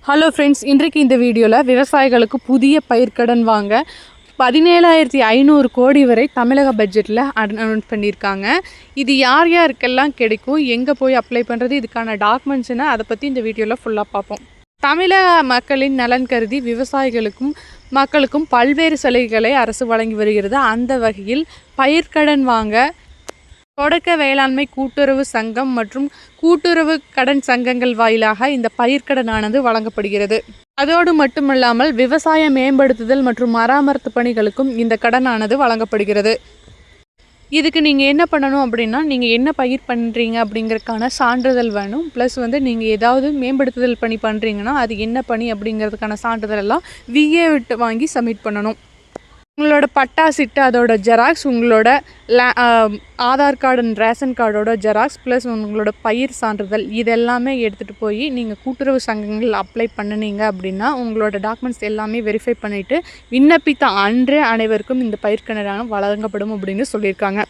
Hello friends, இன்றைக்கு இந்த வீடியோவில் விவசாயிகளுக்கு புதிய பயிர்க்கடன் வாங்க 17,500 கோடி வரை தமிழக பட்ஜெட்டில் அனௌன்ஸ் பண்ணியிருக்காங்க. இது யார் யாருக்கெல்லாம் கிடைக்கும், எங்கே போய் அப்ளை பண்ணுறது, இதுக்கான டாக்குமெண்ட்ஸ்னு அதை பற்றி இந்த வீடியோவில் ஃபுல்லாக பார்ப்போம். தமிழக மக்களின் நலன் கருதி விவசாயிகளுக்கும் மக்களுக்கும் பல்வேறு சலுகைகளை அரசு வழங்கி வருகிறது. அந்த வகையில் பயிர்க்கடன் வாங்க தொடக்க வேளாண்மை கூட்டுறவு சங்கம் மற்றும் கூட்டுறவு கடன் சங்கங்கள் வாயிலாக இந்த பயிர்க்கடனானது வழங்கப்படுகிறது. அதோடு மட்டுமல்லாமல் விவசாய மேம்படுத்துதல் மற்றும் மராமத்து பணிகளுக்கும் இந்த கடனானது வழங்கப்படுகிறது. இதுக்கு நீங்கள் என்ன பண்ணணும் அப்படின்னா, நீங்கள் என்ன பயிர் பண்ணுறீங்க அப்படிங்கிறதுக்கான சான்றிதழ் வேணும். ப்ளஸ் நீங்கள் ஏதாவது மேம்படுத்துதல் பணி பண்ணுறீங்கன்னா அது என்ன பணி அப்படிங்கிறதுக்கான சான்றிதழ் எல்லாம் விஏ விட்டு வாங்கி சப்மிட் பண்ணணும். உங்களோட பட்டா சிட்டு அதோட ஜெராக்ஸ், உங்களோட ஆதார் கார்டு அண்ட் ரேஷன் கார்டோட ஜெராக்ஸ், ப்ளஸ் உங்களோட பயிர் சான்றிதழ் இதெல்லாமே எடுத்துகிட்டு போய் நீங்கள் கூட்டுறவு சங்கங்கள் அப்ளை பண்ணினீங்க அப்படின்னா உங்களோட டாக்குமெண்ட்ஸ் எல்லாமே வெரிஃபை பண்ணிவிட்டு விண்ணப்பித்த அன்றே அனைவருக்கும் இந்த பயிர்க்கடனான வழங்கப்படும் அப்படின்னு சொல்லியிருக்காங்க.